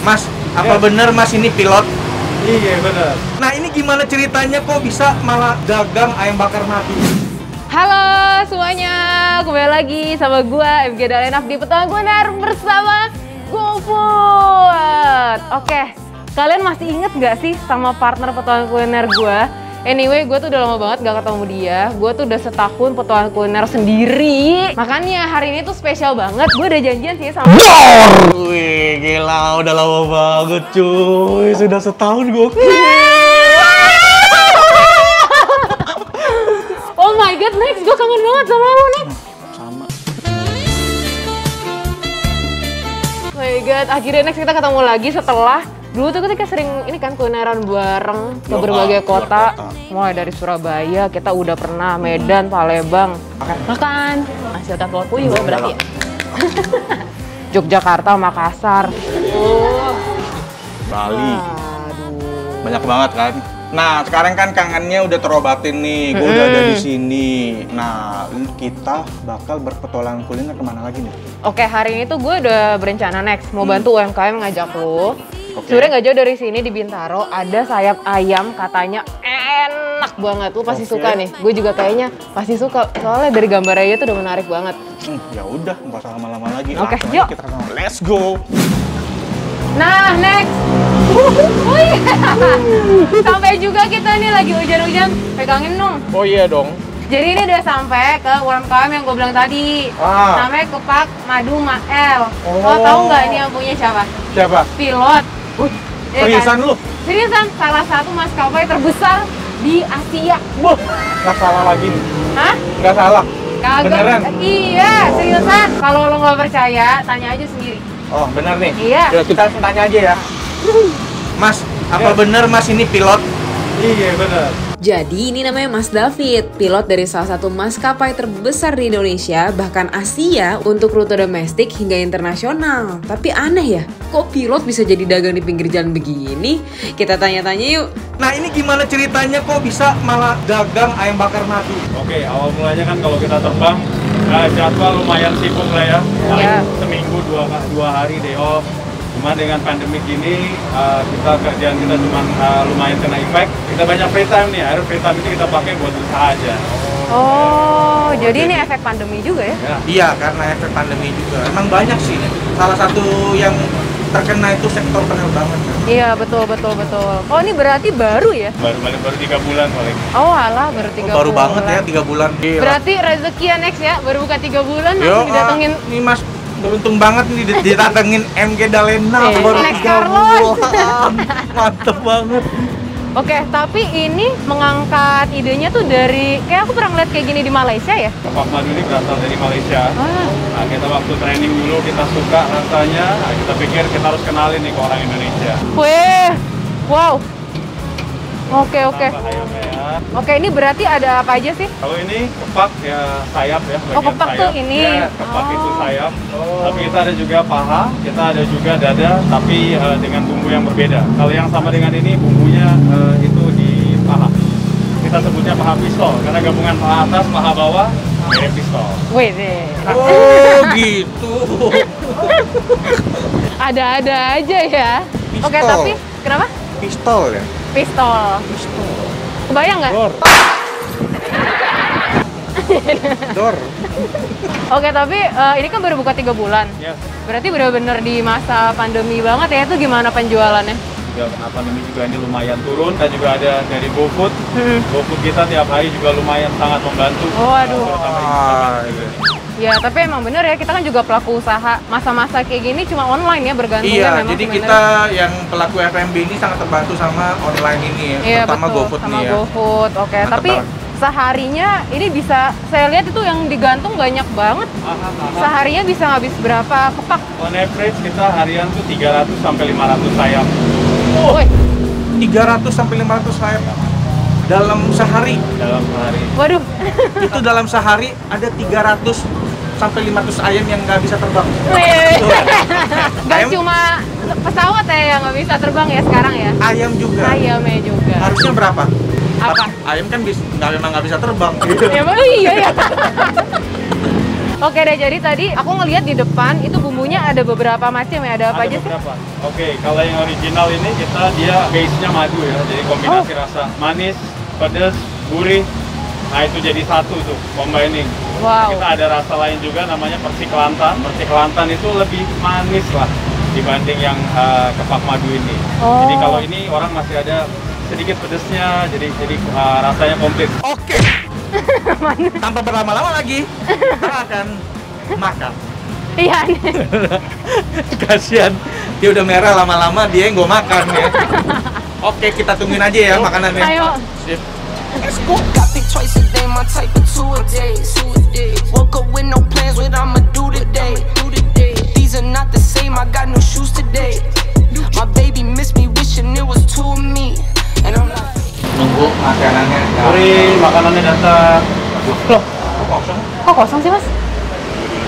Mas, apa bener Mas ini pilot? Iya bener. Nah ini gimana ceritanya kok bisa malah dagang ayam bakar mati? Halo semuanya, kembali lagi sama gua MG Dalenaf di Petualang Kuliner bersama GoFood. Oke, kalian masih inget nggak sih sama partner Petualang Kuliner gua? Anyway, gue tuh udah lama banget gak ketemu dia. Gue tuh udah setahun petualang kuliner sendiri. Makanya hari ini tuh spesial banget. Gue udah janjian sih sama... Wih, gila, udah lama banget cuy. Sudah setahun gokil. Oh my god, Next, gue kangen banget sama lo, Next. Sama. Oh my god, akhirnya Next kita ketemu lagi setelah dulu tuh kita sering ini kan kulineran bareng ke berbagai kota. Mulai dari Surabaya, kita udah pernah Medan, Palembang. Makan. Masih udah telur puyuh berarti ya? Yogyakarta, Makassar. Bali. Aduh. Banyak banget kan. Nah, sekarang kan kangennya udah terobatin nih. Gue udah ada di sini. Nah, kita bakal berpetualang kuliner kemana lagi nih? Oke, hari ini tuh gue udah berencana Next mau bantu UMKM ngajak lo. Oke. Sebenarnya nggak jauh dari sini di Bintaro ada sayap ayam, katanya enak banget. Lu pasti suka nih. Gue juga kayaknya pasti suka. Soalnya dari gambarnya tuh udah menarik banget. Ya udah, nggak usah lama-lama lagi. Oke, Langsung yuk. aja kita ke sana. Let's go. Nah, Next. Wih. Sampai juga kita nih lagi hujan-hujan. Pegangin dong. Oh iya dong. Jadi ini udah sampai ke UMKM yang gue bilang tadi. Namanya Kepak Madu Mael. Lo tau nggak ini yang punya siapa? Siapa? Pilot. Iya Seriusan kan? lu? Seriusan, salah satu maskapai terbesar di Asia. Wah, nggak salah lagi nih. Hah? Nggak salah. Kagak. Beneran? Iya, seriusan. Kalau lo nggak percaya, tanya aja sendiri. Oh, bener nih? Iya. Ya, kita langsung tanya aja ya. Mas, apa bener Mas ini pilot? Iya bener. Jadi ini namanya Mas David, pilot dari salah satu maskapai terbesar di Indonesia, bahkan Asia untuk rute domestik hingga internasional. Tapi aneh ya, kok pilot bisa jadi dagang di pinggir jalan begini? Kita tanya-tanya yuk. Nah ini gimana ceritanya kok bisa malah dagang ayam bakar mati? Oke, awal mulanya kan kalau kita terbang jadwal lumayan sibuk lah ya. Paling Iya. seminggu dua hari day off. Cuma dengan pandemi gini kerjaan kita cuma lumayan kena efek. Kita banyak free time nih. Akhirnya free time itu kita pakai buat usaha aja. Oh, jadi ini efek pandemi juga ya? Ya. Iya, karena efek pandemi juga. Emang banyak sih. Salah satu yang terkena itu sektor penerbangan. Iya, betul. Oh, ini berarti baru ya? Baru 3 bulan paling. Oh, alah, baru 3 Baru bulan. banget ya 3 bulan. Gila. Berarti rezeki ya Next ya, baru buka 3 bulan Yo, langsung didatengin. nih Mas, beruntung banget nih didatengin MG Dalenaf. Baru Next 3 Carlos. bulan. Mantep banget. Oke, tapi ini mengangkat idenya tuh dari, kayak aku pernah ngeliat kayak gini di Malaysia ya? Kepak Madu ini berasal dari Malaysia. Ah. Nah, kita waktu training dulu kita suka rasanya. Nah, kita pikir kita harus kenalin nih ke orang Indonesia. Weh, wow. Oke. Tambah ayamnya ya. Oke, ini berarti ada apa aja sih? Kalau ini kepak ya sayap ya. Oh, bagian kepak sayap. tuh ini. Ya, kepak Oh. itu sayap. Tapi kita ada juga paha, kita ada juga dada, tapi dengan bumbu yang berbeda. Kalau yang sama dengan ini bumbunya itu di paha. Kita sebutnya paha pistol karena gabungan paha atas, paha bawah, mirip pistol. Wih deh. Oh gitu. Ada-ada aja ya. Pistol. Oke, tapi kenapa? Pistol ya? Pistol. Kebayang nggak? Dor. Oke, tapi ini kan baru buka 3 bulan. Ya, Berarti benar-benar di masa pandemi banget ya, itu gimana penjualannya? juga pandemi juga ini lumayan turun. Dan juga ada dari GoFood. Hmm. GoFood kita tiap hari juga lumayan sangat membantu. Waduh. Terutama Iya. Ya, tapi emang bener ya, kita kan juga pelaku usaha. Masa-masa kayak gini cuma online ya, bergantungnya Iya, memang jadi sebenarnya. kita yang pelaku F&B ini sangat terbantu sama online ini ya, Iya, terutama betul, GoFood sama nih ya. GoFood. Oke, Mantap tapi banget. seharinya ini bisa, saya lihat itu yang digantung banyak banget. Seharinya bisa habis berapa kepak? On average kita harian tuh 300 sampai 500 sayap. Woi, 300 sampai 500 sayap dalam sehari. Dalam sehari. waduh. Itu dalam sehari ada 300 sampai 500 ayam yang nggak bisa terbang. Gak Ayam- cuma pesawat ya yang nggak bisa terbang ya sekarang ya? Ayam juga. Ayamnya juga. Harusnya berapa? Apa? Ayam kan memang nggak bisa terbang. Ya, oh iya ya. Oke deh, jadi tadi aku ngelihat di depan itu bumbunya ada beberapa macam ya. Ada apa aja sih? Oke, kalau yang original ini dia base-nya madu ya. Jadi kombinasi rasa manis, pedas, gurih. Nah itu jadi satu tuh, combining. Wow. Kita ada rasa lain juga namanya persik kelantan. Persik kelantan itu lebih manis lah dibanding yang kepak madu ini. Jadi kalau ini orang masih ada sedikit pedesnya, jadi rasanya komplit. Oke. Tanpa berlama-lama lagi, kita akan makan. Iya. Kasihan, dia udah merah lama-lama dia yang gue makan ya. Oke, kita tungguin aja ya makanannya. Ayo. Sip. Got picked twice a day, my type of two a day. Woke up with no plans, what I'ma do today. These are not the same, I got new shoes today. My baby missed me, wishing it was two of me. And I'm like, Nunggu makanannya. Sorry, makanannya datang. Loh, kosong. Kok kosong sih, Mas?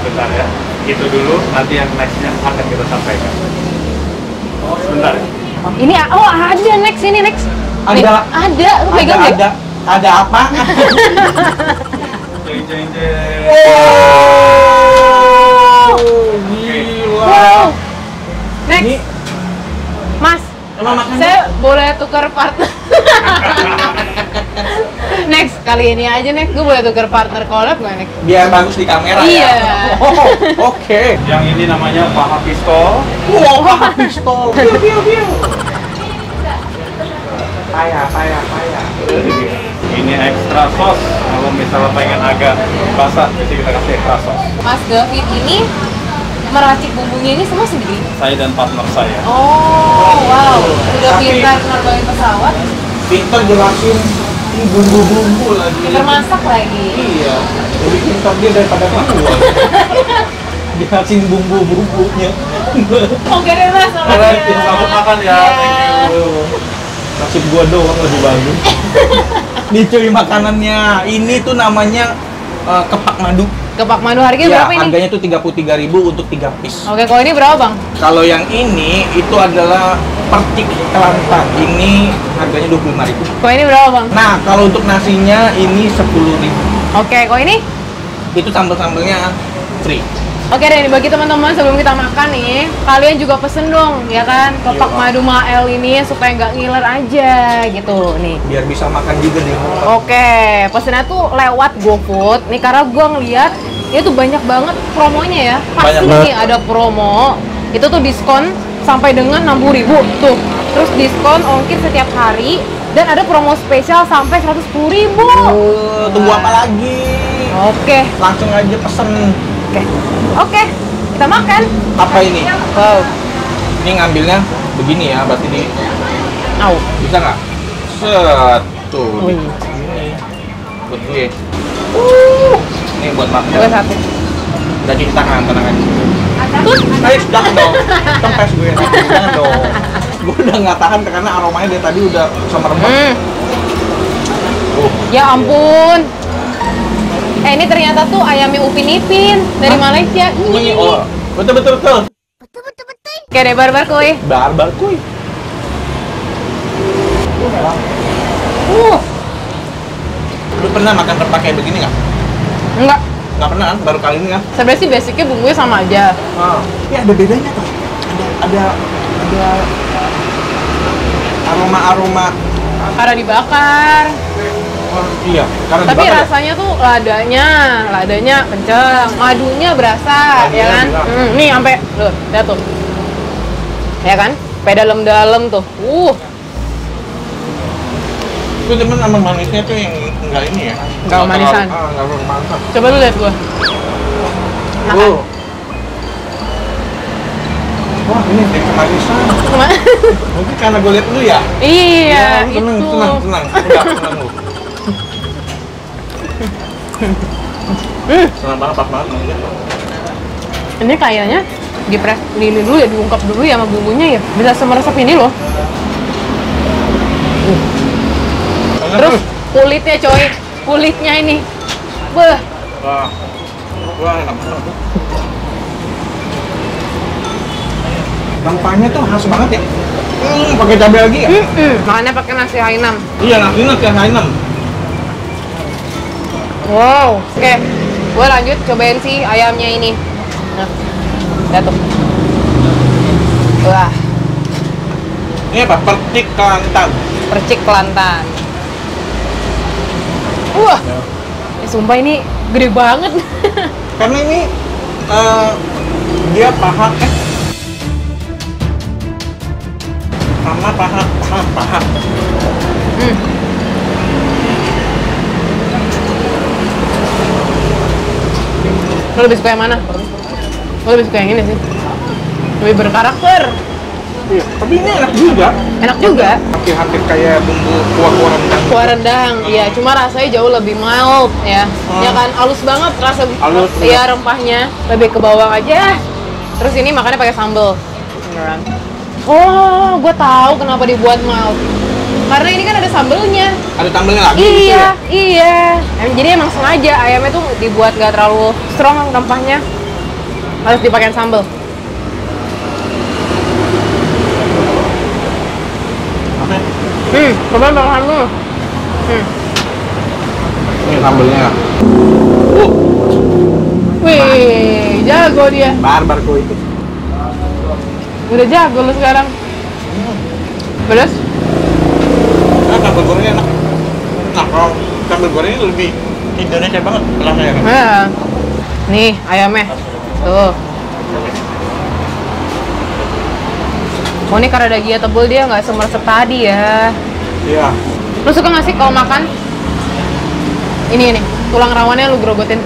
Sebentar ya. Itu dulu, nanti yang next-nya akan kita sampaikan. Sebentar ya. Ini ada next ini next. Ada. Ada, lu pegang deh. Ada apa? Jeng. Gila. Wow. Next. Ini Mas, emang makannya? saya boleh tukar partner. Next, kali ini aja next, gue boleh tukar partner collab nggak next? Biar bagus di kamera Iya. ya. Oh, oke. Yang ini namanya paha pistol. Wah, pistol. Biu. Payah. Ini ekstra sos. Kalau misalnya pengen agak basah, jadi kita kasih ekstra sos. Mas David ini meracik bumbunya ini semua sendiri? Saya dan partner saya. Oh, wow. Udah Tapi- pintar nerbangin pesawat, Pinter jelasin ini bumbu-bumbu lagi. pintar masak lagi. Iya. Lebih pintar dia daripada gua. Jelasin bumbu-bumbunya. Oke deh Mas, Alright, makasih. selamat makan ya. Thank you. Nasib gua doang lebih bagus. Nih cuy makanannya. Ini tuh namanya kepak madu. Kepak madu harganya Ya, berapa ini? harganya tuh 33.000 untuk 3 piece. Oke, kalau ini berapa Bang? Kalau yang ini itu adalah pertik kelantan. Ini harganya 25.000. Kalau ini berapa Bang? Nah, kalau untuk nasinya ini 10.000. Oke, kalau ini? Itu sambal-sambalnya free. Oke deh, bagi teman-teman sebelum kita makan nih, kalian juga pesen dong, ya kan? Kepak Iya. madu Mael ini supaya nggak ngiler aja gitu nih. Biar bisa makan juga di rumah. Oke, pesennya tuh lewat GoFood. Nih karena gue ngeliat ini tuh banyak banget promonya ya. Pasti Banyak nih banget. ada promo. Itu tuh diskon sampai dengan 60.000 tuh. Terus diskon ongkir setiap hari dan ada promo spesial sampai 110.000. Tunggu apa lagi? Oke, Langsung aja pesen. oke, kita makan. Apa ini? Wow, Ini ngambilnya begini ya, berarti di au. bisa nggak? Set. Tuh. Wih. Ini buat gue. Ini buat makan. Gue satu. Udah cuci tangan, tenang aja. Ayo, jangan dong. Tempes gue. Jangan dong. Gue udah nggak tahan karena aromanya dari tadi udah sama rempah. Ya ampun. Ini ternyata tuh ayamnya Upin Ipin dari Malaysia. Ini oh, betul. Oke deh, barbar kuy. Barbar kuy. Lu pernah makan rempah kayak begini nggak? Enggak. Nggak pernah kan? Baru kali ini kan? Sebenarnya sih basicnya bumbunya sama aja. Ya ada bedanya tuh. Ada aroma Karena dibakar. oh, iya, karena Tapi dibakar ya? rasanya tuh ladanya kenceng, madunya berasa, Madunya ya kan? bilang. Nih sampai, loh, lihat tuh. Ya kan? Sampai dalam-dalam tuh. Itu temen sama manisnya tuh yang enggak ini ya? Nggak manisan. Enggak manisan. Coba lu lihat gua. Makan. Wah, ini kayak kemanisan. Mungkin karena gue lihat dulu ya. Iya, Ya, lu itu. tenang. Udah, tenang lu. Senang banget, pas banget. Ini kayaknya dipres ini dulu ya, diungkap dulu ya sama bumbunya ya. Bisa semeresap ini loh. Terus kulitnya coy, kulitnya ini. Beuh. Wah, enak banget. Rempahnya tuh khas banget ya. Pakai cabai lagi ya? Makanya pakai nasi Hainam. Iya, nasi Hainam. Wow. Oke. Gue lanjut cobain si ayamnya ini. Nah, lihat tuh. Wah, Ini apa? Percik kelantan. percik kelantan. Wah, sumpah ini gede banget. Karena ini dia paha sama paha. Lo lebih suka yang mana? Lo lebih suka yang ini sih. Lebih berkarakter. Iya, tapi ini enak juga. Enak juga. Hampir kayak bumbu kuah-kuah rendang. Kuah rendang, iya. Cuma rasanya jauh lebih mild ya. Ya kan, halus banget rasa. Halus, ya rempahnya. Lebih ke bawang aja. Terus ini makannya pakai sambal. Beneran. Oh, gue tahu kenapa dibuat mild. Karena ini kan ada sambelnya. Ada tambahnya lagi gitu Iya, ya? iya. Jadi emang sengaja ayamnya tuh dibuat nggak terlalu strong rempahnya. Harus dipakai sambal. Coba makan dulu. Ini sambelnya. Wih, jago dia. Barbar kok itu. Udah jago lu sekarang. Pedas? Nah, sambal gorengnya enak. Nah, kalau sambal gorengnya lebih Indonesia banget rasanya kan. Nah. Nih, ayamnya. Tuh. Oh, ini karena dagingnya tebel dia nggak semeresep tadi ya. Iya. Lu suka nggak sih kalau makan? Ini tulang rawannya lu gerogotin.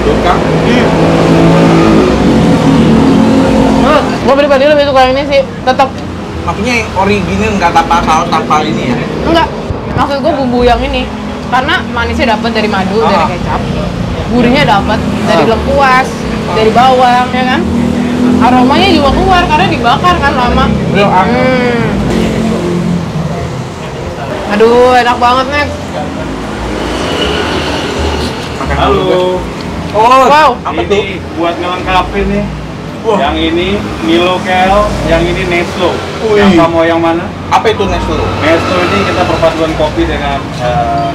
Suka? Gue pribadi lebih suka ini sih, tetap. Maksudnya yang original nggak tanpa saus tanpa ini ya? Enggak, maksud gue bumbu yang ini. Karena manisnya dapat dari madu, dari kecap. Gurihnya dapat dari lengkuas, dari bawang, ya kan? Aromanya juga keluar karena dibakar kan lama. Aduh, enak banget, Nek. Halo. Oh, Wow. apa tuh? Ini buat ngelengkapin nih. Wah. Yang ini Milo Kel, yang ini Neslo. Wih. Yang kamu yang mana? Apa itu Neslo? Neslo ini kita perpaduan kopi dengan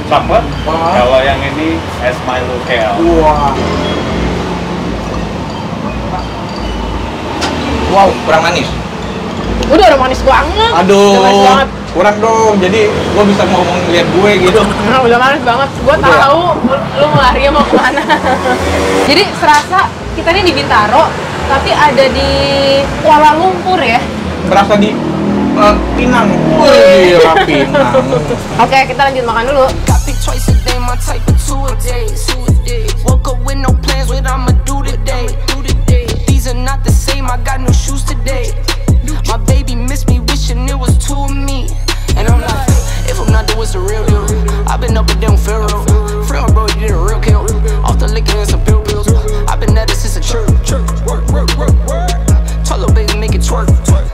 coklat. Wah. Kalau yang ini es Milo Kel. Wah. Wow, kurang manis. Udah manis banget. Aduh, Udah manis banget. kurang dong. Jadi gua bisa ngomong lihat gue gitu. Nah, udah manis banget. Gue Udah. tahu lu lari mau kemana. Jadi serasa kita ini di Bintaro, tapi ada di Kuala Lumpur ya. Berasa di Pinang. Wih, Pinang. Oke, kita lanjut makan dulu. Got picked twice a day, my type of two a day. Woke up with no plans, what I'ma do today. These are not the same, I got new shoes today. My baby missed me, wishing it was two of me. And I'm like, if I'm not doing what's the real deal. I've been up and down Pharaoh. Friend, bro, you did a real kill. Off the liquor and some pill pills. I've been at it since a church. Work. Tell little baby, make it twerk. Twerk.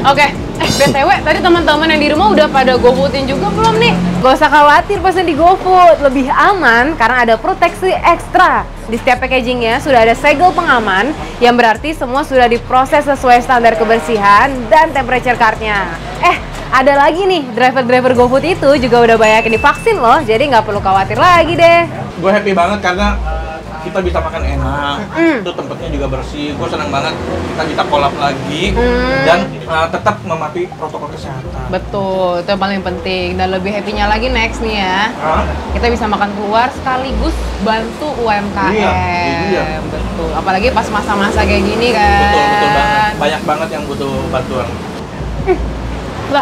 Oke, BTW tadi teman-teman yang di rumah udah pada GoFoodin juga belum nih? Gak usah khawatir pesen di GoFood, lebih aman karena ada proteksi ekstra. Di setiap packagingnya sudah ada segel pengaman yang berarti semua sudah diproses sesuai standar kebersihan dan temperature card-nya. Ada lagi nih, driver-driver GoFood itu juga udah banyak yang divaksin loh, jadi nggak perlu khawatir lagi deh. Gue happy banget karena kita bisa makan enak, itu tempatnya juga bersih. Gue senang banget kita bisa collab lagi dan tetap mematuhi protokol kesehatan. Betul, itu yang paling penting. Dan lebih happy-nya lagi next nih ya, Hah? kita bisa makan keluar sekaligus bantu UMKM. Iya. Betul, apalagi pas masa-masa kayak gini kan. Betul banget. Banyak banget yang butuh bantuan. Lah,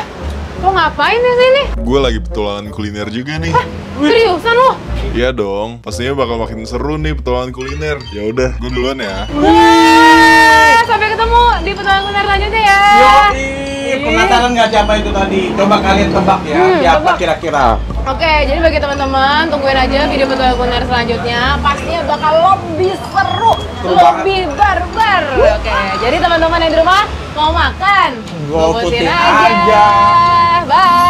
lo ngapain di sini? Gue lagi petualangan kuliner juga nih. Seriusan lo? Iya dong, pastinya bakal makin seru nih petualangan kuliner. Ya udah, gue duluan ya. Wah, sampai ketemu di petualangan kuliner selanjutnya ya. Yoi, penasaran nggak siapa itu tadi? Coba kalian tebak ya, siapa tebak. kira-kira? Oke, jadi bagi teman-teman, tungguin aja video petualangan kuliner selanjutnya. Pastinya bakal lebih seru, Seru lebih barbar. Oke, jadi teman-teman yang di rumah mau makan, GoFoodin GoFoodin aja. Bye.